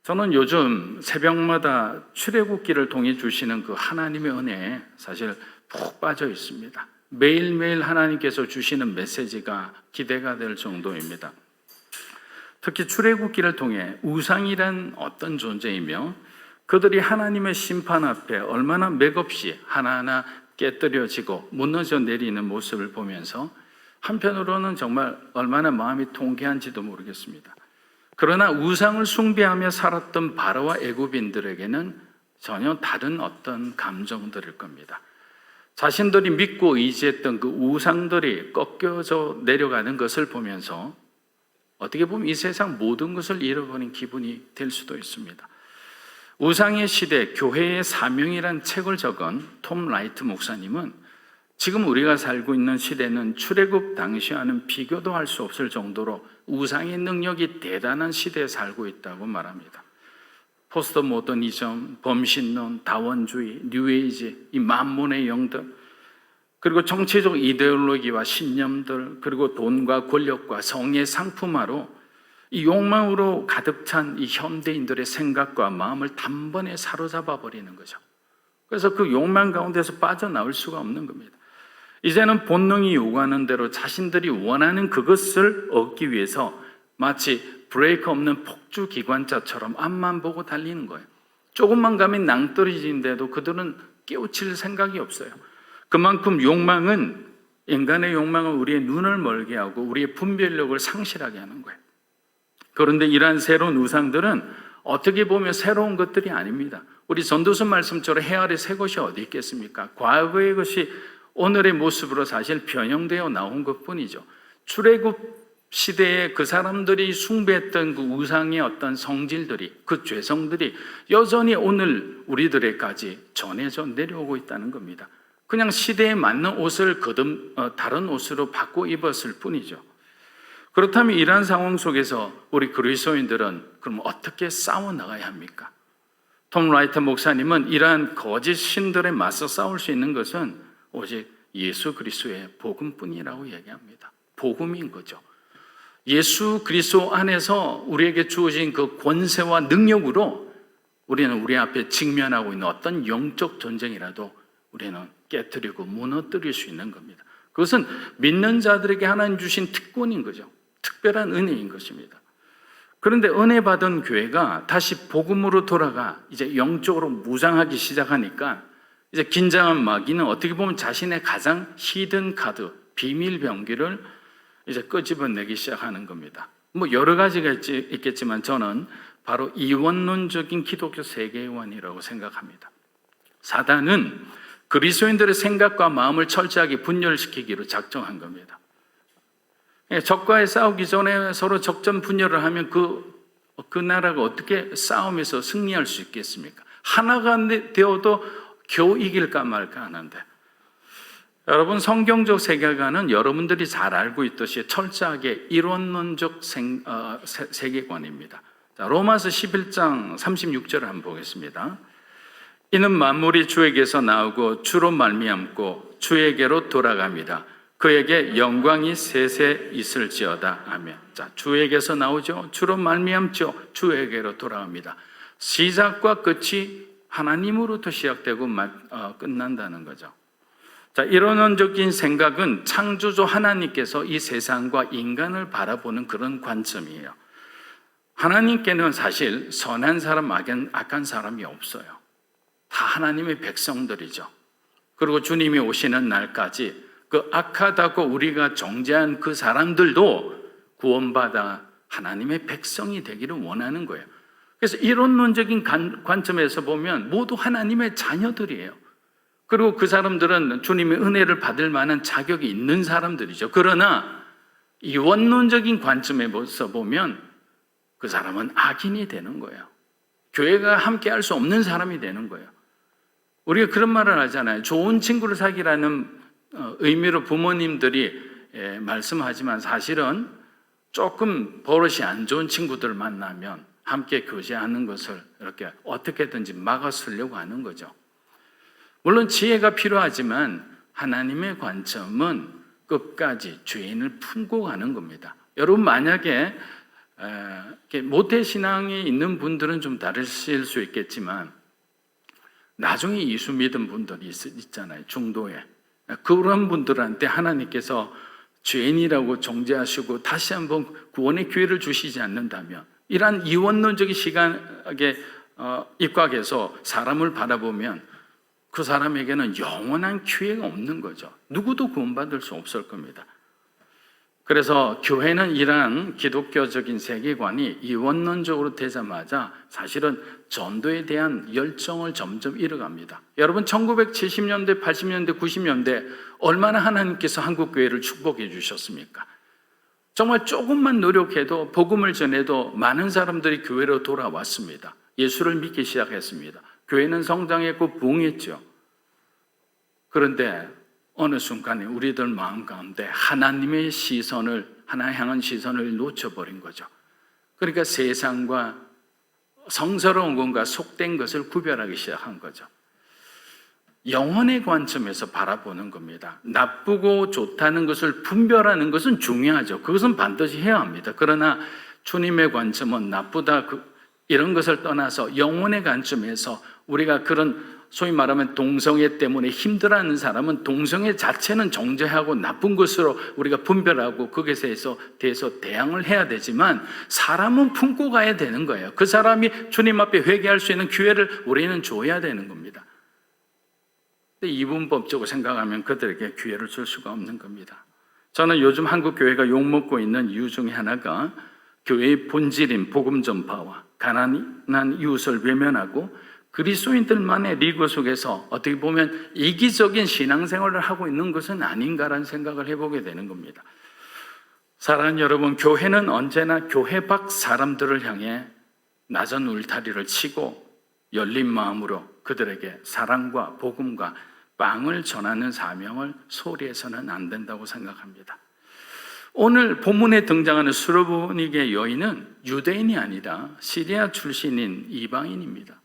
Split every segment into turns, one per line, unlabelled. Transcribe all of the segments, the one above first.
저는 요즘 새벽마다 출애굽기를 통해 주시는 그 하나님의 은혜에 사실 푹 빠져 있습니다. 매일매일 하나님께서 주시는 메시지가 기대가 될 정도입니다. 특히 출애굽기를 통해 우상이란 어떤 존재이며 그들이 하나님의 심판 앞에 얼마나 맥없이 하나하나 깨뜨려지고 무너져 내리는 모습을 보면서 한편으로는 정말 얼마나 마음이 통쾌한지도 모르겠습니다. 그러나 우상을 숭배하며 살았던 바로와 애굽인들에게는 전혀 다른 어떤 감정들일 겁니다. 자신들이 믿고 의지했던 그 우상들이 꺾여져 내려가는 것을 보면서 어떻게 보면 이 세상 모든 것을 잃어버린 기분이 될 수도 있습니다. 우상의 시대, 교회의 사명이란 책을 적은 톰 라이트 목사님은 지금 우리가 살고 있는 시대는 출애굽 당시와는 비교도 할 수 없을 정도로 우상의 능력이 대단한 시대에 살고 있다고 말합니다. 포스트 모더니즘, 범신론, 다원주의, 뉴에이지, 이 만몬의 영들, 그리고 정치적 이데올로기와 신념들, 그리고 돈과 권력과 성의 상품화로 이 욕망으로 가득 찬 이 현대인들의 생각과 마음을 단번에 사로잡아 버리는 거죠. 그래서 그 욕망 가운데서 빠져나올 수가 없는 겁니다. 이제는 본능이 요구하는 대로 자신들이 원하는 그것을 얻기 위해서 마치 브레이크 없는 폭주 기관차처럼 앞만 보고 달리는 거예요. 조금만 가면 낭떠러지인데도 그들은 깨우칠 생각이 없어요. 그만큼 욕망은, 인간의 욕망은 우리의 눈을 멀게 하고 우리의 분별력을 상실하게 하는 거예요. 그런데 이러한 새로운 우상들은 어떻게 보면 새로운 것들이 아닙니다. 우리 전도서 말씀처럼 해 아래 새 것이 어디 있겠습니까? 과거의 것이 오늘의 모습으로 사실 변형되어 나온 것뿐이죠. 출애굽 시대에 그 사람들이 숭배했던 그 우상의 어떤 성질들이, 그 죄성들이 여전히 오늘 우리들에까지 전해져 내려오고 있다는 겁니다. 그냥 시대에 맞는 옷을 다른 옷으로 바꿔 입었을 뿐이죠. 그렇다면 이러한 상황 속에서 우리 그리스도인들은 그럼 어떻게 싸워나가야 합니까? 톰 라이트 목사님은 이러한 거짓 신들에 맞서 싸울 수 있는 것은 오직 예수 그리스도의 복음뿐이라고 얘기합니다. 복음인 거죠. 예수 그리스도 안에서 우리에게 주어진 그 권세와 능력으로 우리는 우리 앞에 직면하고 있는 어떤 영적 전쟁이라도 우리는 깨뜨리고 무너뜨릴 수 있는 겁니다. 그것은 믿는 자들에게 하나님 주신 특권인 거죠. 특별한 은혜인 것입니다. 그런데 은혜 받은 교회가 다시 복음으로 돌아가 이제 영적으로 무장하기 시작하니까 이제 긴장한 마귀는 어떻게 보면 자신의 가장 히든 카드, 비밀 병기를 이제 끄집어내기 시작하는 겁니다. 뭐 여러 가지가 있겠지만 저는 바로 이원론적인 기독교 세계관이라고 생각합니다. 사단은 그리스도인들의 생각과 마음을 철저하게 분열시키기로 작정한 겁니다. 적과의 싸우기 전에 서로 적전 분열을 하면 그 나라가 어떻게 싸움에서 승리할 수 있겠습니까? 하나가 되어도 겨우 이길까 말까 하는데, 여러분, 성경적 세계관은 여러분들이 잘 알고 있듯이 철저하게 이론론적 세계관입니다. 자, 로마서 11장 36절을 한번 보겠습니다. 이는 만물이 주에게서 나오고 주로 말미암고 주에게로 돌아갑니다. 그에게 영광이 세세 있을지어다. 아멘. 자, 주에게서 나오죠. 주로 말미암죠. 주에게로 돌아갑니다. 시작과 끝이 하나님으로부터 시작되고 끝난다는 거죠. 자, 이론론적인 생각은 창조주 하나님께서 이 세상과 인간을 바라보는 그런 관점이에요. 하나님께는 사실 선한 사람, 악한 사람이 없어요. 다 하나님의 백성들이죠. 그리고 주님이 오시는 날까지 그 악하다고 우리가 정죄한 그 사람들도 구원받아 하나님의 백성이 되기를 원하는 거예요. 그래서 이론론적인 관점에서 보면 모두 하나님의 자녀들이에요. 그리고 그 사람들은 주님의 은혜를 받을 만한 자격이 있는 사람들이죠. 그러나 이원론적인 관점에서 보면 그 사람은 악인이 되는 거예요. 교회가 함께 할 수 없는 사람이 되는 거예요. 우리가 그런 말을 하잖아요. 좋은 친구를 사귀라는 의미로 부모님들이 말씀하지만 사실은 조금 버릇이 안 좋은 친구들 만나면 함께 교제하는 것을 이렇게 어떻게든지 막아쓰려고 하는 거죠. 물론 지혜가 필요하지만 하나님의 관점은 끝까지 죄인을 품고 가는 겁니다. 여러분, 만약에 모태신앙이 있는 분들은 좀 다르실 수 있겠지만 나중에 예수 믿은 분들이 있잖아요. 중도에. 그런 분들한테 하나님께서 죄인이라고 정죄하시고 다시 한번 구원의 기회를 주시지 않는다면, 이러한 이원론적인 시각에 입각해서 사람을 바라보면 그 사람에게는 영원한 기회가 없는 거죠. 누구도 구원받을 수 없을 겁니다. 그래서 교회는 이러한 기독교적인 세계관이 이원론적으로 되자마자 사실은 전도에 대한 열정을 점점 잃어갑니다. 여러분 1970년대, 80년대, 90년대 얼마나 하나님께서 한국교회를 축복해 주셨습니까? 정말 조금만 노력해도 복음을 전해도 많은 사람들이 교회로 돌아왔습니다. 예수를 믿기 시작했습니다. 교회는 성장했고 부흥했죠. 그런데 어느 순간에 우리들 마음 가운데 하나님의 시선을, 하나 향한 시선을 놓쳐버린 거죠. 그러니까 세상과 성스러운 것과 속된 것을 구별하기 시작한 거죠. 영혼의 관점에서 바라보는 겁니다. 나쁘고 좋다는 것을 분별하는 것은 중요하죠. 그것은 반드시 해야 합니다. 그러나 주님의 관점은 나쁘다 이런 것을 떠나서 영혼의 관점에서 우리가 그런 소위 말하면 동성애 때문에 힘들어하는 사람은 동성애 자체는 정죄하고 나쁜 것으로 우리가 분별하고 거기에 대해서 대항을 해야 되지만 사람은 품고 가야 되는 거예요. 그 사람이 주님 앞에 회개할 수 있는 기회를 우리는 줘야 되는 겁니다. 근데 이분법적으로 생각하면 그들에게 기회를 줄 수가 없는 겁니다. 저는 요즘 한국 교회가 욕먹고 있는 이유 중에 하나가 교회의 본질인 복음 전파와 가난한 이웃을 외면하고 그리스도인들만의 리그 속에서 어떻게 보면 이기적인 신앙생활을 하고 있는 것은 아닌가라는 생각을 해보게 되는 겁니다. 사랑하는 여러분, 교회는 언제나 교회 밖 사람들을 향해 낮은 울타리를 치고 열린 마음으로 그들에게 사랑과 복음과 빵을 전하는 사명을 소홀히 해서는 안 된다고 생각합니다. 오늘 본문에 등장하는 수로보니게 여인은 유대인이 아니라 시리아 출신인 이방인입니다.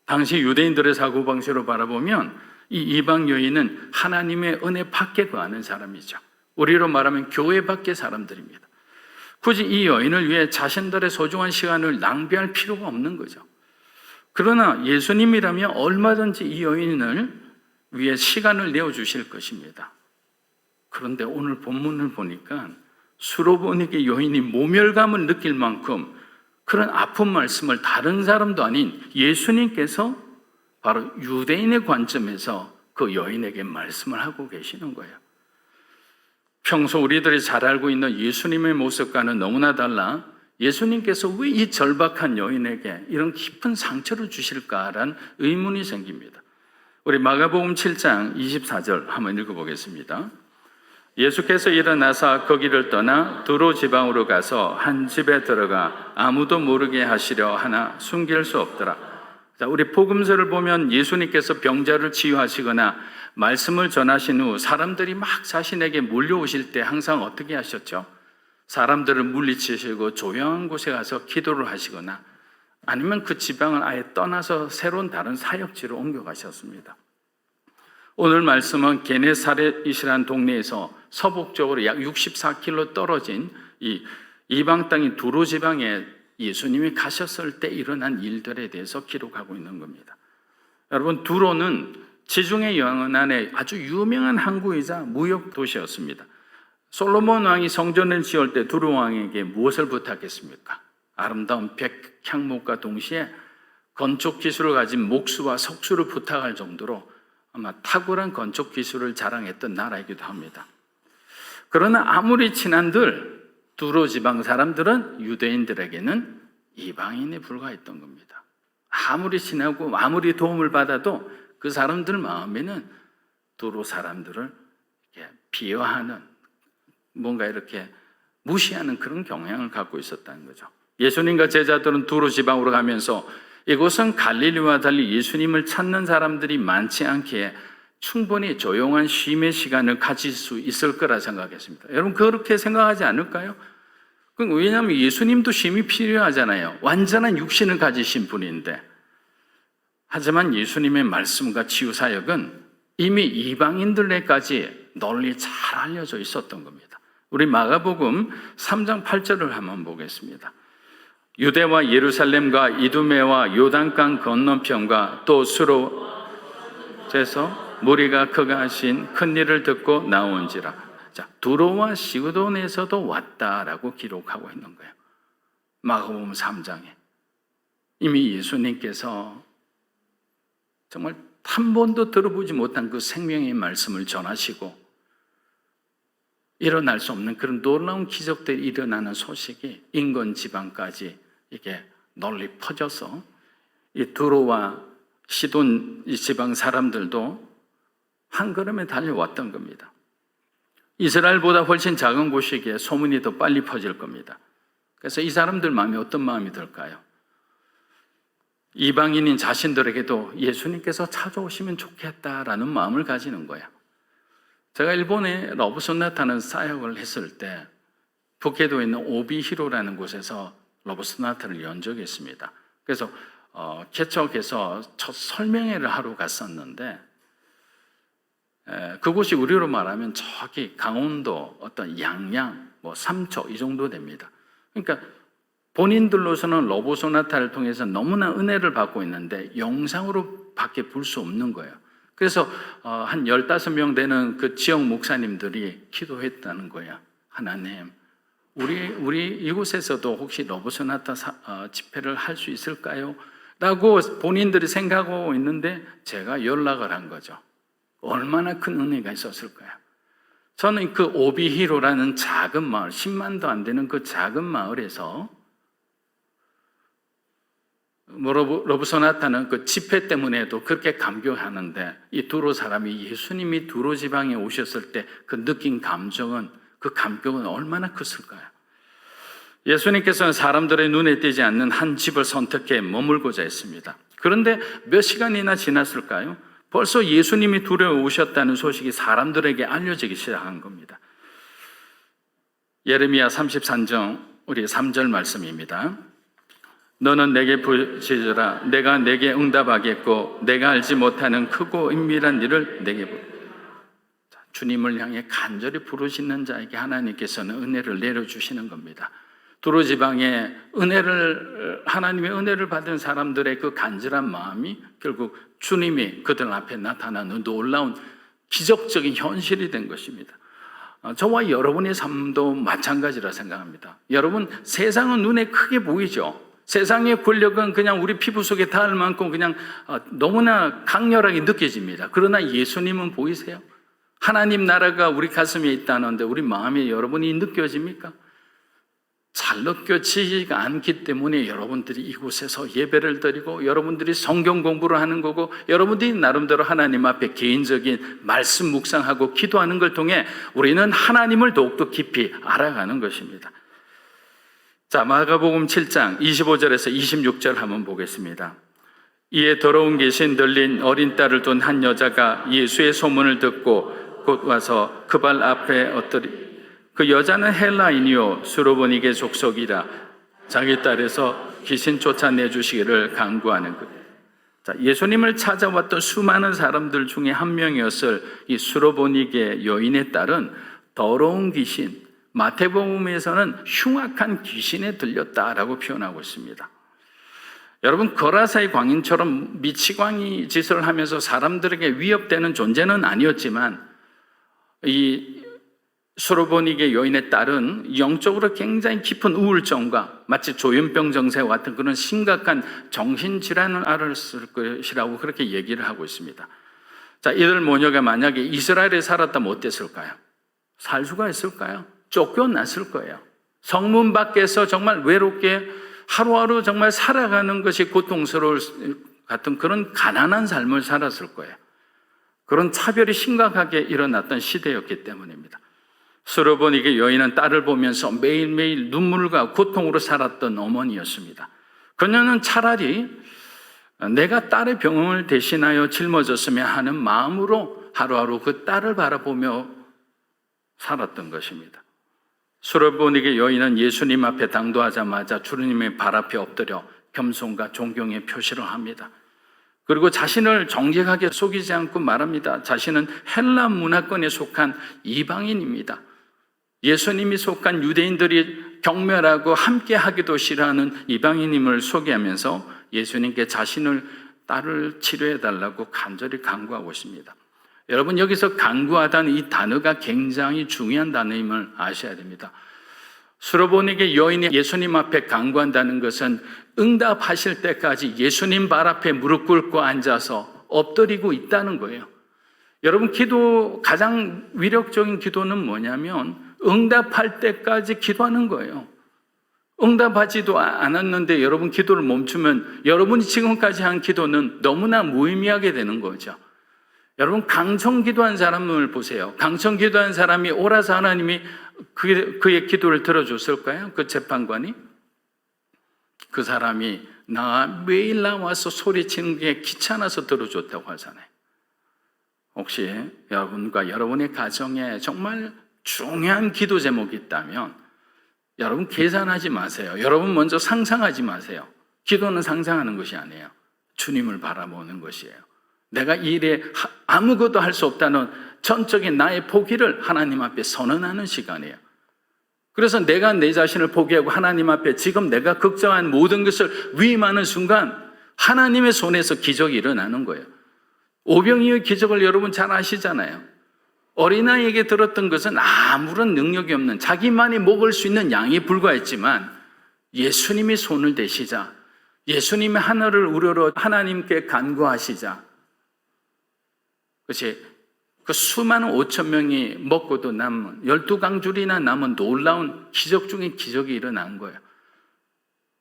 당시 유대인들의 사고방식으로 바라보면 이 이방 여인은 하나님의 은혜 밖에 거하는 사람이죠. 우리로 말하면 교회 밖의 사람들입니다. 굳이 이 여인을 위해 자신들의 소중한 시간을 낭비할 필요가 없는 거죠. 그러나 예수님이라면 얼마든지 이 여인을 위해 시간을 내어주실 것입니다. 그런데 오늘 본문을 보니까 수로보니게 여인이 모멸감을 느낄 만큼 그런 아픈 말씀을 다른 사람도 아닌 예수님께서 바로 유대인의 관점에서 그 여인에게 말씀을 하고 계시는 거예요. 평소 우리들이 잘 알고 있는 예수님의 모습과는 너무나 달라 예수님께서 왜 이 절박한 여인에게 이런 깊은 상처를 주실까라는 의문이 생깁니다. 우리 마가복음 7장 24절 한번 읽어보겠습니다. 예수께서 일어나서 거기를 떠나 두로 지방으로 가서 한 집에 들어가 아무도 모르게 하시려 하나 숨길 수 없더라. 자, 우리 복음서를 보면 예수님께서 병자를 치유하시거나 말씀을 전하신 후 사람들이 막 자신에게 몰려오실 때 항상 어떻게 하셨죠? 사람들을 물리치시고 조용한 곳에 가서 기도를 하시거나 아니면 그 지방을 아예 떠나서 새로운 다른 사역지로 옮겨가셨습니다. 오늘 말씀은 게네사렛이라는 동네에서 서북쪽으로 약 64km 떨어진 이 이방 땅인 두로 지방에 예수님이 가셨을 때 일어난 일들에 대해서 기록하고 있는 겁니다. 여러분, 두로는 지중해 연안의 아주 유명한 항구이자 무역 도시였습니다. 솔로몬 왕이 성전을 지을 때 두로 왕에게 무엇을 부탁했습니까? 아름다운 백향목과 동시에 건축 기술을 가진 목수와 석수를 부탁할 정도로 아마 탁월한 건축 기술을 자랑했던 나라이기도 합니다. 그러나 아무리 친한들 두로 지방 사람들은 유대인들에게는 이방인에 불과했던 겁니다. 아무리 친하고 아무리 도움을 받아도 그 사람들 마음에는 두로 사람들을 이렇게 비하하는, 뭔가 이렇게 무시하는 그런 경향을 갖고 있었다는 거죠. 예수님과 제자들은 두로 지방으로 가면서 이곳은 갈릴리와 달리 예수님을 찾는 사람들이 많지 않기에 충분히 조용한 쉼의 시간을 가질 수 있을 거라 생각했습니다. 여러분, 그렇게 생각하지 않을까요? 왜냐하면 예수님도 쉼이 필요하잖아요. 완전한 육신을 가지신 분인데. 하지만 예수님의 말씀과 치유 사역은 이미 이방인들에게까지 널리 잘 알려져 있었던 겁니다. 우리 마가복음 3장 8절을 한번 보겠습니다. 유대와 예루살렘과 이두메와 요단강 건너편과 또 수로에서 무리가 그가 하신 큰 일을 듣고 나온지라. 자, 두로와 시도온에서도 왔다라고 기록하고 있는 거예요. 마가복음 3장에 이미 예수님께서 정말 한 번도 들어보지 못한 그 생명의 말씀을 전하시고 일어날 수 없는 그런 놀라운 기적들이 일어나는 소식이 인근 지방까지 이게 널리 퍼져서 이 두로와 시돈 이 지방 사람들도 한 걸음에 달려왔던 겁니다. 이스라엘보다 훨씬 작은 곳이기에 소문이 더 빨리 퍼질 겁니다. 그래서 이 사람들 마음이 어떤 마음이 들까요? 이방인인 자신들에게도 예수님께서 찾아오시면 좋겠다라는 마음을 가지는 거예요. 제가 일본에 러브소나타는 사역을 했을 때 북해도에 있는 오비히로라는 곳에서 러브소나타를 연주했습니다. 그래서 개척해서 첫 설명회를 하러 갔었는데 그곳이 우리로 말하면 저기 강원도 어떤 양양, 삼초 이 정도 됩니다. 그러니까 본인들로서는 러브소나타를 통해서 너무나 은혜를 받고 있는데 영상으로 밖에 볼 수 없는 거예요. 그래서 한 15명 되는 그 지역 목사님들이 기도했다는 거야. 하나님, 우리 이곳에서도 혹시 러브소나타 집회를 할 수 있을까요? 라고 본인들이 생각하고 있는데 제가 연락을 한 거죠. 얼마나 큰 은혜가 있었을까요? 저는 그 오비히로라는 작은 마을, 10만도 안 되는 그 작은 마을에서 러브소나타는 그 집회 때문에도 그렇게 감격하는데 이 두로 사람이 예수님이 두로 지방에 오셨을 때 그 느낀 감정은 그 감격은 얼마나 컸을까요? 예수님께서는 사람들의 눈에 띄지 않는 한 집을 선택해 머물고자 했습니다. 그런데 몇 시간이나 지났을까요? 벌써 예수님이 두로에 오셨다는 소식이 사람들에게 알려지기 시작한 겁니다. 예레미야 33장 우리 3절 말씀입니다. 너는 내게 부르짖으라. 내가 내게 응답하겠고 내가 알지 못하는 크고 은밀한 일을 내게 주님을 향해 간절히 부르짖는 자에게 하나님께서는 은혜를 내려주시는 겁니다. 두로 지방에 하나님의 은혜를 받은 사람들의 그 간절한 마음이 결국 주님이 그들 앞에 나타나는 놀라운 기적적인 현실이 된 것입니다. 저와 여러분의 삶도 마찬가지라 생각합니다. 여러분, 세상은 눈에 크게 보이죠. 세상의 권력은 그냥 우리 피부 속에 닿을 만큼 그냥 너무나 강렬하게 느껴집니다. 그러나 예수님은 보이세요? 하나님 나라가 우리 가슴에 있다는데 우리 마음에 여러분이 느껴집니까? 잘 느껴지지가 않기 때문에 여러분들이 이곳에서 예배를 드리고 여러분들이 성경 공부를 하는 거고 여러분들이 나름대로 하나님 앞에 개인적인 말씀 묵상하고 기도하는 걸 통해 우리는 하나님을 더욱더 깊이 알아가는 것입니다. 자, 마가복음 7장 25절에서 26절 한번 보겠습니다. 이에 더러운 귀신 들린 어린 딸을 둔 한 여자가 예수의 소문을 듣고 곧 와서 그 발 앞에 엎드리 그 여자는 헬라인이요 수로보니게 족속이라 자기 딸에서 귀신 쫓아내주시기를 간구하는 것. 자, 예수님을 찾아왔던 수많은 사람들 중에 한 명이었을 이 수로보니게 여인의 딸은 더러운 귀신, 마태복음에서는 흉악한 귀신에 들렸다라고 표현하고 있습니다. 여러분, 거라사의 광인처럼 미치광이 짓을 하면서 사람들에게 위협되는 존재는 아니었지만 이 수로보니게 여인의 딸은 영적으로 굉장히 깊은 우울증과 마치 조현병 증세와 같은 그런 심각한 정신질환을 앓았을 것이라고 그렇게 얘기를 하고 있습니다. 자, 이들 모녀가 만약에 이스라엘에 살았다면 어땠을까요? 살 수가 있을까요? 쫓겨났을 거예요. 성문 밖에서 정말 외롭게 하루하루 정말 살아가는 것이 고통스러울 같은 그런 가난한 삶을 살았을 거예요. 그런 차별이 심각하게 일어났던 시대였기 때문입니다. 수로보니게 여인은 딸을 보면서 매일매일 눈물과 고통으로 살았던 어머니였습니다. 그녀는 차라리 내가 딸의 병을 대신하여 짊어졌으면 하는 마음으로 하루하루 그 딸을 바라보며 살았던 것입니다. 수로보니게 여인은 예수님 앞에 당도하자마자 주님의 발 앞에 엎드려 겸손과 존경의 표시를 합니다. 그리고 자신을 정직하게 속이지 않고 말합니다. 자신은 헬라 문화권에 속한 이방인입니다. 예수님이 속한 유대인들이 경멸하고 함께 하기도 싫어하는 이방인임을 소개하면서 예수님께 자신을 딸을 치료해 달라고 간절히 간구하고 있습니다. 여러분, 여기서 간구하다는 이 단어가 굉장히 중요한 단어임을 아셔야 됩니다. 수로보니게 여인이 예수님 앞에 간구한다는 것은 응답하실 때까지 예수님 발 앞에 무릎 꿇고 앉아서 엎드리고 있다는 거예요. 여러분, 가장 위력적인 기도는 뭐냐면 응답할 때까지 기도하는 거예요. 응답하지도 않았는데 여러분 기도를 멈추면 여러분이 지금까지 한 기도는 너무나 무의미하게 되는 거죠. 여러분, 강청 기도한 사람을 보세요. 강청 기도한 사람이 옳아서 하나님이 그의 기도를 들어줬을까요? 그 재판관이? 그 사람이 매일 나와서 소리치는 게 귀찮아서 들어줬다고 하잖아요. 혹시 여러분과 여러분의 가정에 정말 중요한 기도 제목이 있다면 여러분 계산하지 마세요. 여러분 먼저 상상하지 마세요. 기도는 상상하는 것이 아니에요. 주님을 바라보는 것이에요. 내가 이 일에 아무것도 할 수 없다는 전적인 나의 포기를 하나님 앞에 선언하는 시간이에요. 그래서 내가 내 자신을 포기하고 하나님 앞에 지금 내가 걱정한 모든 것을 위임하는 순간 하나님의 손에서 기적이 일어나는 거예요. 오병이어의 기적을 여러분 잘 아시잖아요. 어린아이에게 들었던 것은 아무런 능력이 없는 자기만이 먹을 수 있는 양이 불과했지만 예수님이 손을 대시자, 예수님의 하늘을 우러러 하나님께 간구하시자, 그것이 그 수많은 5천 명이 먹고도 남은 12강줄이나 남은 놀라운 기적 중에 기적이 일어난 거예요.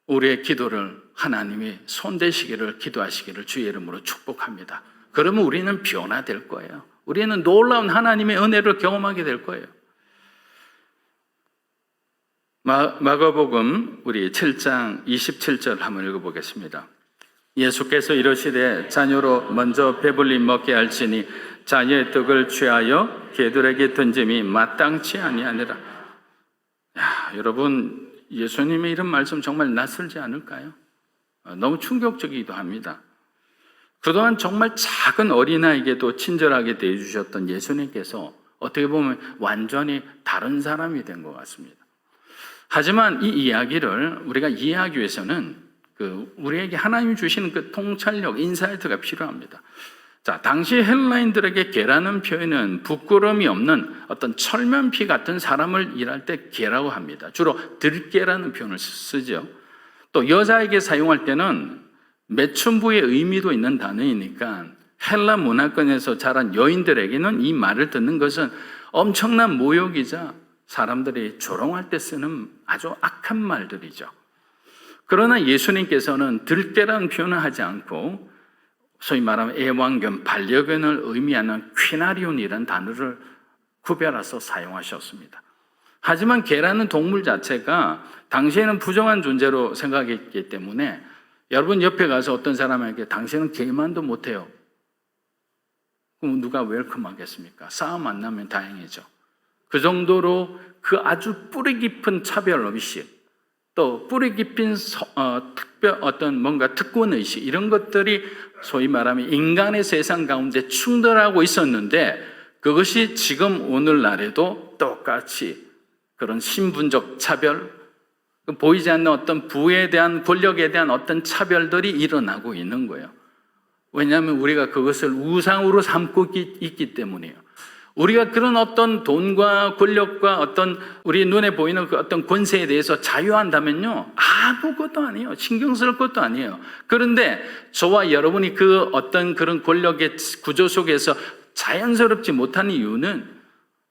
우리의 기도를 하나님이 손대시기를 기도하시기를 주의 이름으로 축복합니다. 그러면 우리는 변화될 거예요. 우리는 놀라운 하나님의 은혜를 경험하게 될 거예요. 마가복음 우리 7장 27절 한번 읽어보겠습니다. 예수께서 이르시되 자녀로 먼저 배불리 먹게 할지니 자녀의 떡을 취하여 개들에게 던짐이 마땅치 아니하니라. 여러분, 예수님의 이런 말씀 정말 낯설지 않을까요? 너무 충격적이기도 합니다. 그동안 정말 작은 어린아이에게도 친절하게 대해주셨던 예수님께서 어떻게 보면 완전히 다른 사람이 된 것 같습니다. 하지만 이 이야기를 우리가 이해하기 위해서는 우리에게 하나님이 주시는 그 통찰력, 인사이트가 필요합니다. 자, 당시 헬라인들에게 개라는 표현은 부끄러움이 없는 어떤 철면피 같은 사람을 일할 때 개라고 합니다. 주로 들개라는 표현을 쓰죠. 또 여자에게 사용할 때는 매춘부의 의미도 있는 단어이니까 헬라 문화권에서 자란 여인들에게는 이 말을 듣는 것은 엄청난 모욕이자 사람들이 조롱할 때 쓰는 아주 악한 말들이죠. 그러나 예수님께서는 들깨라는 표현을 하지 않고 소위 말하면 애완견, 반려견을 의미하는 퀴나리온이라는 단어를 구별해서 사용하셨습니다. 하지만 개라는 동물 자체가 당시에는 부정한 존재로 생각했기 때문에 여러분 옆에 가서 어떤 사람에게 당신은 개만도 못해요. 그럼 누가 웰컴하겠습니까? 싸움 안 나면 다행이죠. 그 정도로 그 아주 뿌리 깊은 차별의식, 또 뿌리 깊은 특권의식, 이런 것들이 소위 말하면 인간의 세상 가운데 충돌하고 있었는데 그것이 지금 오늘날에도 똑같이 그런 신분적 차별, 보이지 않는 어떤 부에 대한 권력에 대한 어떤 차별들이 일어나고 있는 거예요. 왜냐하면 우리가 그것을 우상으로 삼고 있기 때문이에요. 우리가 그런 어떤 돈과 권력과 어떤 우리 눈에 보이는 그 어떤 권세에 대해서 자유한다면요, 아무것도 아니에요. 신경 쓸 것도 아니에요. 그런데 저와 여러분이 그 어떤 그런 권력의 구조 속에서 자연스럽지 못한 이유는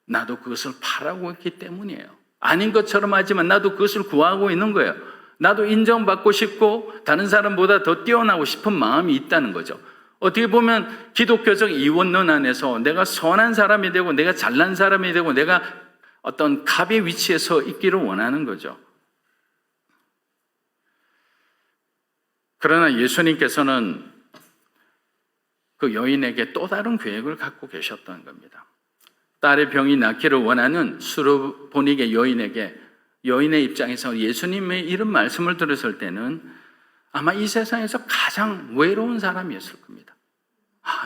나도 그것을 바라고 있기 때문이에요. 아닌 것처럼 하지만 나도 그것을 구하고 있는 거예요. 나도 인정받고 싶고 다른 사람보다 더 뛰어나고 싶은 마음이 있다는 거죠. 어떻게 보면 기독교적 이원론 안에서 내가 선한 사람이 되고 내가 잘난 사람이 되고 내가 어떤 갑의 위치에 서 있기를 원하는 거죠. 그러나 예수님께서는 그 여인에게 또 다른 계획을 갖고 계셨던 겁니다. 딸의 병이 낫기를 원하는 수르보니게 여인에게, 여인의 입장에서 예수님의 이런 말씀을 들었을 때는 아마 이 세상에서 가장 외로운 사람이었을 겁니다.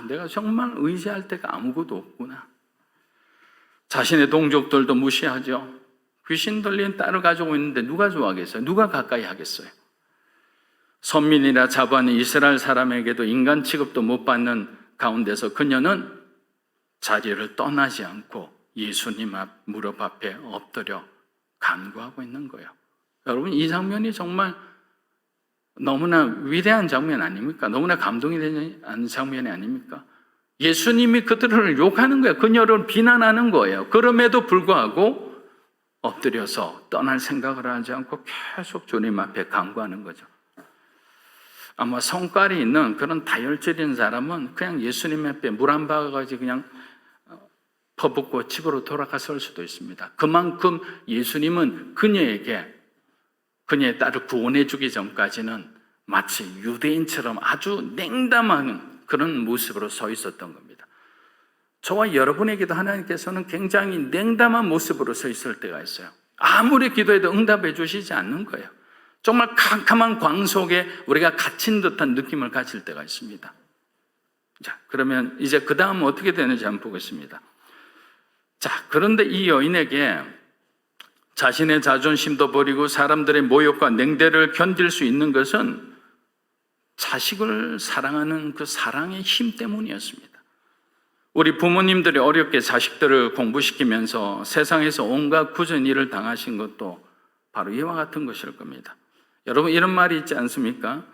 내가 정말 의지할 데가 아무것도 없구나. 자신의 동족들도 무시하죠. 귀신 들린 딸을 가지고 있는데 누가 좋아하겠어요? 누가 가까이 하겠어요? 선민이라 자부하는 이스라엘 사람에게도 인간 취급도 못 받는 가운데서 그녀는 자리를 떠나지 않고 예수님 앞 무릎 앞에 엎드려 간구하고 있는 거예요. 여러분, 이 장면이 정말 너무나 위대한 장면 아닙니까? 너무나 감동이 되는 장면이 아닙니까? 예수님이 그들을 욕하는 거예요. 그녀를 비난하는 거예요. 그럼에도 불구하고 엎드려서 떠날 생각을 하지 않고 계속 주님 앞에 간구하는 거죠. 아마 성깔이 있는 그런 다혈질인 사람은 그냥 예수님 앞에 물 한 박아가지고 그냥 퍼붓고 집으로 돌아갔을 수도 있습니다. 그만큼 예수님은 그녀에게 그녀의 딸을 구원해 주기 전까지는 마치 유대인처럼 아주 냉담한 그런 모습으로 서 있었던 겁니다. 저와 여러분에게도 하나님께서는 굉장히 냉담한 모습으로 서 있을 때가 있어요. 아무리 기도해도 응답해 주시지 않는 거예요. 정말 캄캄한 광 속에 우리가 갇힌 듯한 느낌을 가질 때가 있습니다. 자, 그러면 이제 그 다음은 어떻게 되는지 한번 보겠습니다. 자, 그런데 이 여인에게 자신의 자존심도 버리고 사람들의 모욕과 냉대를 견딜 수 있는 것은 자식을 사랑하는 그 사랑의 힘 때문이었습니다. 우리 부모님들이 어렵게 자식들을 공부시키면서 세상에서 온갖 굳은 일을 당하신 것도 바로 이와 같은 것일 겁니다. 여러분, 이런 말이 있지 않습니까?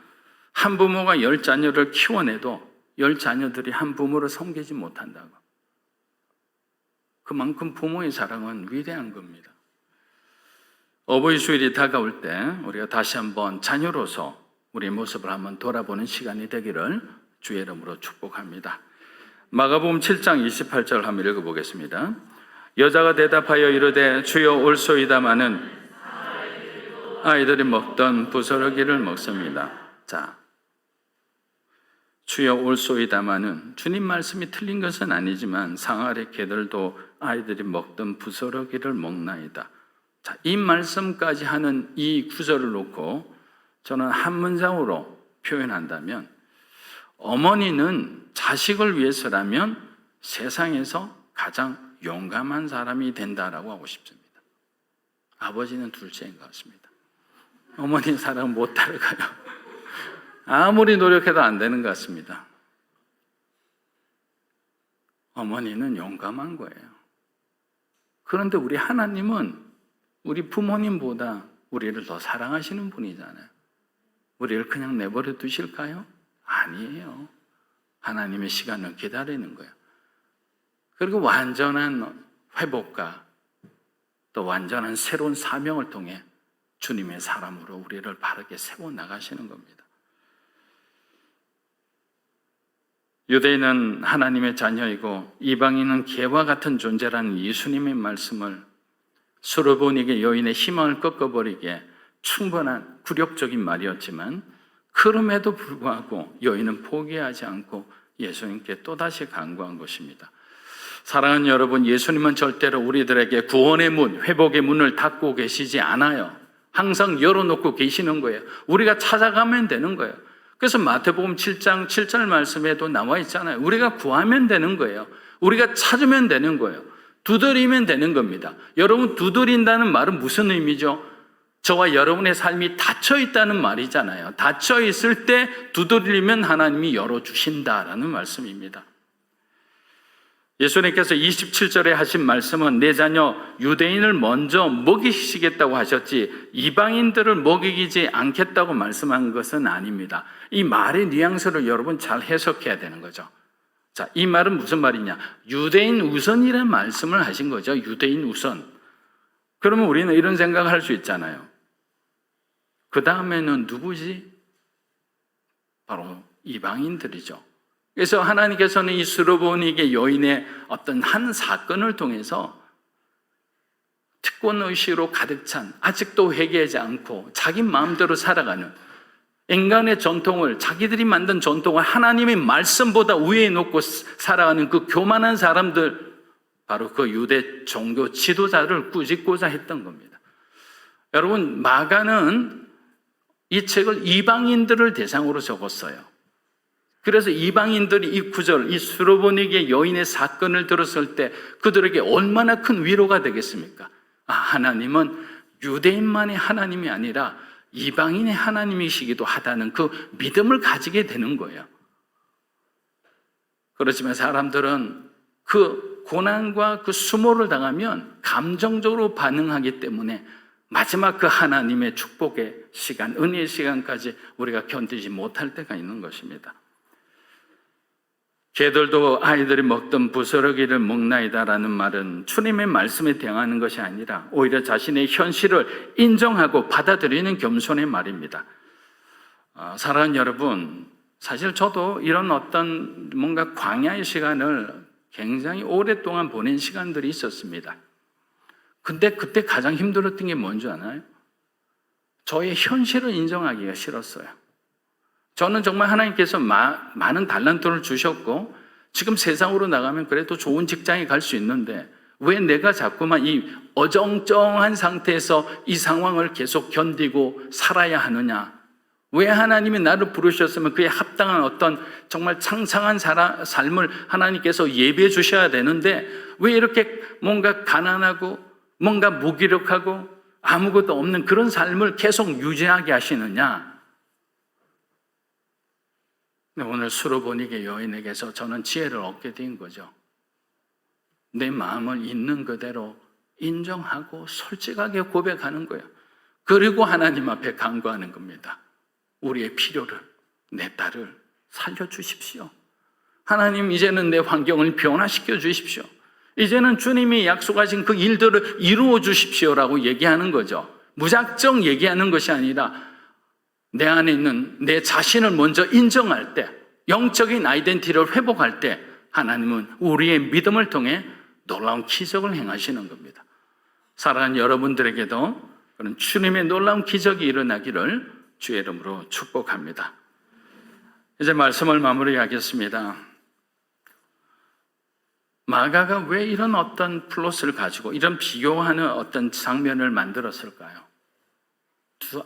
한 부모가 10자녀를 키워내도 10자녀들이 한 부모를 섬기지 못한다고. 그만큼 부모의 사랑은 위대한 겁니다. 어버이 주일이 다가올 때 우리가 다시 한번 자녀로서 우리의 모습을 한번 돌아보는 시간이 되기를 주의 이름으로 축복합니다. 마가복음 7장 28절 한번 읽어보겠습니다. 여자가 대답하여 이르되 주여 올소이다마는 아이들이 먹던 부스러기를 먹습니다. 자, 주여 올소이다마는 주님 말씀이 틀린 것은 아니지만 상아리 개들도 아이들이 먹던 부스러기를 먹나이다. 자, 이 말씀까지 하는 이 구절을 놓고 저는 한 문장으로 표현한다면 어머니는 자식을 위해서라면 세상에서 가장 용감한 사람이 된다라고 하고 싶습니다. 아버지는 둘째인 것 같습니다. 어머니 사랑 못 따라가요. 아무리 노력해도 안 되는 것 같습니다. 어머니는 용감한 거예요. 그런데 우리 하나님은 우리 부모님보다 우리를 더 사랑하시는 분이잖아요. 우리를 그냥 내버려 두실까요? 아니에요. 하나님의 시간을 기다리는 거예요. 그리고 완전한 회복과 또 완전한 새로운 사명을 통해 주님의 사람으로 우리를 바르게 세워나가시는 겁니다. 유대인은 하나님의 자녀이고 이방인은 개와 같은 존재라는 예수님의 말씀을 수르보니게 여인의 희망을 꺾어버리기에 충분한 굴욕적인 말이었지만 그럼에도 불구하고 여인은 포기하지 않고 예수님께 또다시 간구한 것입니다. 사랑하는 여러분, 예수님은 절대로 우리들에게 구원의 문, 회복의 문을 닫고 계시지 않아요. 항상 열어놓고 계시는 거예요. 우리가 찾아가면 되는 거예요. 그래서 마태복음 7장 7절 말씀에도 나와 있잖아요. 우리가 구하면 되는 거예요. 우리가 찾으면 되는 거예요. 두드리면 되는 겁니다. 여러분, 두드린다는 말은 무슨 의미죠? 저와 여러분의 삶이 닫혀 있다는 말이잖아요. 닫혀 있을 때 두드리면 하나님이 열어주신다라는 말씀입니다. 예수님께서 27절에 하신 말씀은 내 자녀 유대인을 먼저 먹이시겠다고 하셨지 이방인들을 먹이지 않겠다고 말씀한 것은 아닙니다. 이 말의 뉘앙스를 여러분 잘 해석해야 되는 거죠. 자, 이 말은 무슨 말이냐? 유대인 우선이라는 말씀을 하신 거죠. 유대인 우선. 그러면 우리는 이런 생각을 할 수 있잖아요. 그 다음에는 누구지? 바로 이방인들이죠. 그래서 하나님께서는 이 수르보니게 여인의 어떤 한 사건을 통해서 특권의식으로 가득 찬, 아직도 회개하지 않고 자기 마음대로 살아가는 인간의 전통을, 자기들이 만든 전통을 하나님의 말씀보다 위에 놓고 살아가는 그 교만한 사람들, 바로 그 유대 종교 지도자를 꾸짖고자 했던 겁니다. 여러분, 마가는 이 책을 이방인들을 대상으로 적었어요. 그래서 이방인들이 이 구절, 이 수르보니게 여인의 사건을 들었을 때 그들에게 얼마나 큰 위로가 되겠습니까? 하나님은 유대인만의 하나님이 아니라 이방인의 하나님이시기도 하다는 그 믿음을 가지게 되는 거예요. 그렇지만 사람들은 그 고난과 그 수모를 당하면 감정적으로 반응하기 때문에 마지막 그 하나님의 축복의 시간, 은혜의 시간까지 우리가 견디지 못할 때가 있는 것입니다. 개들도 아이들이 먹던 부스러기를 먹나이다라는 말은 주님의 말씀에 대응하는 것이 아니라 오히려 자신의 현실을 인정하고 받아들이는 겸손의 말입니다. 사랑하는 여러분, 사실 저도 이런 어떤 뭔가 광야의 시간을 굉장히 오랫동안 보낸 시간들이 있었습니다. 근데 그때 가장 힘들었던 게 뭔지 아나요? 저의 현실을 인정하기가 싫었어요. 저는 정말 하나님께서 많은 달란트를 주셨고 지금 세상으로 나가면 그래도 좋은 직장에 갈 수 있는데 왜 내가 자꾸만 이 어정쩡한 상태에서 이 상황을 계속 견디고 살아야 하느냐? 왜 하나님이 나를 부르셨으면 그에 합당한 어떤 정말 창창한 삶을 하나님께서 예비해 주셔야 되는데 왜 이렇게 뭔가 가난하고 뭔가 무기력하고 아무것도 없는 그런 삶을 계속 유지하게 하시느냐? 오늘 수로보니게 여인에게서 저는 지혜를 얻게 된 거죠. 내 마음을 있는 그대로 인정하고 솔직하게 고백하는 거예요. 그리고 하나님 앞에 간구하는 겁니다. 우리의 필요를, 내 딸을 살려주십시오. 하나님, 이제는 내 환경을 변화시켜 주십시오. 이제는 주님이 약속하신 그 일들을 이루어 주십시오라고 얘기하는 거죠. 무작정 얘기하는 것이 아니라 내 안에 있는 내 자신을 먼저 인정할 때, 영적인 아이덴티티를 회복할 때 하나님은 우리의 믿음을 통해 놀라운 기적을 행하시는 겁니다. 사랑하는 여러분들에게도 그런 주님의 놀라운 기적이 일어나기를 주의 이름으로 축복합니다. 이제 말씀을 마무리하겠습니다. 마가가 왜 이런 어떤 플롯을 가지고 이런 비교하는 어떤 장면을 만들었을까요?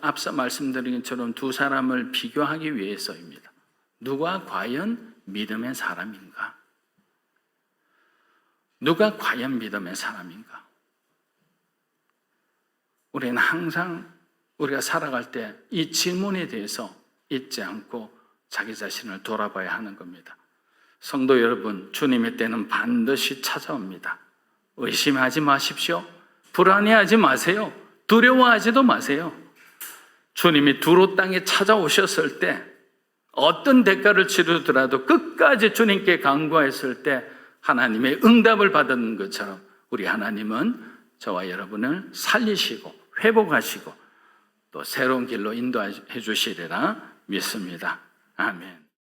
앞서 말씀드린 것처럼 두 사람을 비교하기 위해서입니다. 누가 과연 믿음의 사람인가? 누가 과연 믿음의 사람인가? 우리는 항상 우리가 살아갈 때 이 질문에 대해서 잊지 않고 자기 자신을 돌아봐야 하는 겁니다. 성도 여러분, 주님의 때는 반드시 찾아옵니다. 의심하지 마십시오. 불안해하지 마세요. 두려워하지도 마세요. 주님이 두로 땅에 찾아오셨을 때 어떤 대가를 치르더라도 끝까지 주님께 간구했을 때 하나님의 응답을 받은 것처럼 우리 하나님은 저와 여러분을 살리시고 회복하시고 또 새로운 길로 인도해 주시리라 믿습니다. 아멘.